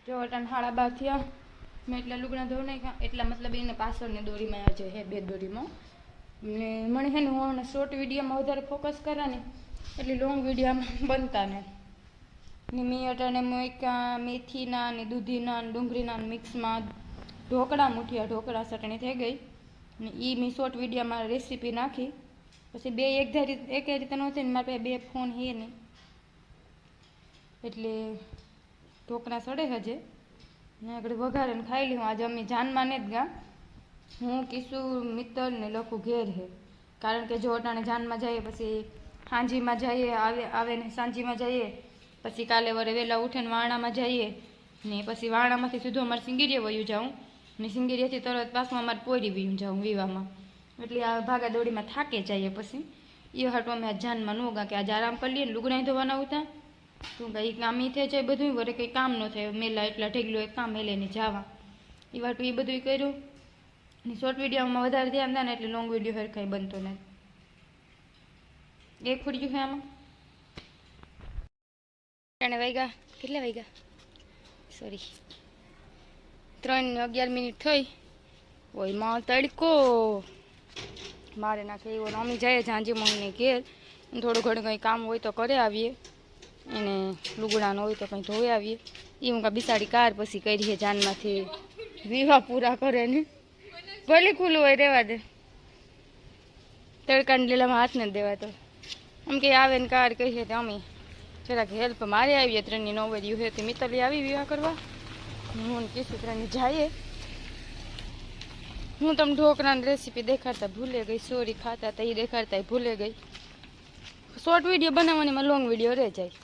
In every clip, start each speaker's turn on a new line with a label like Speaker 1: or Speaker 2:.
Speaker 1: જો અટાણ 12:30 થયા મેં એટલા લુગડા ધોઈ નાખ્યા એટલા મતલબ એને પાછળની દોરીમાં આજે હે 2 દોરીમાં ને મને હે ને હું શોર્ટ વિડીયોમાં વધારે ફોકસ કરા ને એટલે લોંગ વિડીયોમાં બનતા ને મેં અટાણે મેથીના ને દૂધીના ને ડુંગળીના મિક્સમાં મુઠિયા ઢોકળા ચટણી થઈ ગઈ ને એ મેં શોર્ટ વિડીયોમાં રેસીપી નાખી પછી એક રીતે નહોતી ને મારા પાસે 2 ફોન હે ને એટલે ઢોકળા સડે હજે ને આગળ વઘારે ને ખાઈ લઉં આજે અમે જાનમાં ને જ ગા હું કિશુ મિત્તલ ને લખું ઘેર હે કારણ કે જો અટાણે જાનમાં જઈએ પછી સાંજીમાં જઈએ આવે ને સાંજીમાં જઈએ પછી કાલે વરે વહેલા ઉઠીને વાણામાં જઈએ ને પછી વાણામાંથી સીધું અમારે સિંગીરીએ વયું જાઉં ને સિંગીરીએથી તરત પાછું અમારે પોરી વયું જાઉં વિવામાં એટલે આ ભાગા દોડીમાં થાકે જઈએ પછી એ હાટું અમે આ જાનમાં ન ગા કે આજે આરામ કરી લઈએ ને લુગડા ધોવાના આવતા તું કંઈ કામ એ થઈ જાય બધું વરે કંઈ કામ ન થાય મેલા એટલા ઢેગલું એક કામ મેલે જવા એ વાટું એ બધું કર્યું ને શોર્ટ વિડીયોમાં વધારે ધ્યાન થાય ને એટલે લોંગ વિડીયો હર કંઈ બનતો નથી એક ખુડ્યું છે આમાં વાગ્યા કેટલા વાગ્યા સોરી 3:11 થઈ ઓય માં તડકો મારે નાખે એવો અમે જઈએ ઝાંઝી મમ્મીને ઘેર થોડું ઘણું કંઈ કામ હોય તો કરે આવીએ એને લુગડાનો હોય તો કંઈ ધોઈ આવીએ એ હું કાં બિસાડી કાર પછી કરીએ જાનમાંથી વિવાહ પૂરા કરે ને ભલે ખુલ્લું હોય રહેવા દે તડકાને લીલામાં હાથ નથી દેવાતો આમ કે આવે ને કાર કહીએ તો અમે જરાક હેલ્પ મારે આવીએ 3:09 વાગ્યું છે તે મિત્તલી આવી વિવાહ કરવા હું કીધું 3 જઈએ હું તમને ઢોકળાની રેસીપી દેખાડતા ભૂલે ગઈ સોરી ખાતા હતા એ દેખાડતા ભૂલે ગઈ શોર્ટ વિડીયો બનાવવાની લોંગ વિડીયો રહે જાય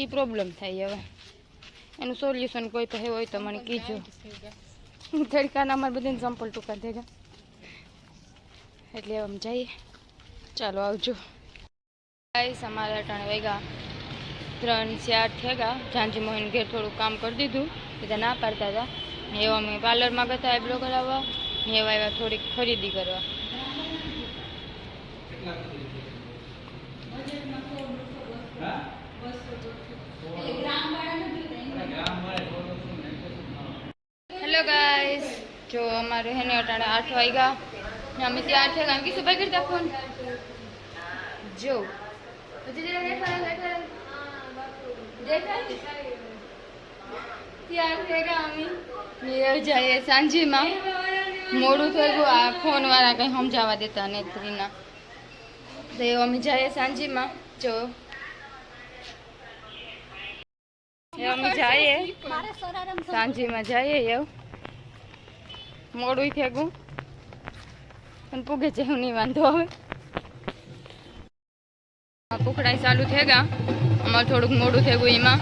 Speaker 1: એ પ્રોબ્લેમ થાય હવે એનું સોલ્યુશન કોઈ પાસે હોય તો મને કીજો તડકાના અમારે બધાને સંપલ ટૂંકા થઈ ગયા એટલે આમ જઈએ ચાલો આવજો ગાઈસ અમારા અટાણે વાગ્યા 3-4 થઈ ગયા ઝાંઝી મોહન ઘેર થોડું કામ કરી દીધું બધા ના પાડતા હતા ને એવા અમે પાર્લરમાં ગયા આઈબ્રો કરાવવા ને એવા એવા થોડીક ખરીદી કરવા હેલો ગાઈસ જો અમારે હે ને અટાણે 8 વાગ્યા ને અમે ત્યાં થઈ ગયા કીધું ભાઈ કરતા ફોન જો જઈએ સાંજીમાં મોડું થઈ ગયું આ ફોન વાળા કઈ સમજાવવા દેતા નેત્રીના તો અમે જઈએ સાંજીમાં જો અમે જઈએ સાંજીમાં જઈએ એવું મોડું થઈ ગયું પણ પૂગે છે હું નહીં વાંધો હવે કુકડાઈ ચાલુ થઈ ગયા અમારે થોડુંક મોડું થઈ ગયું એમાં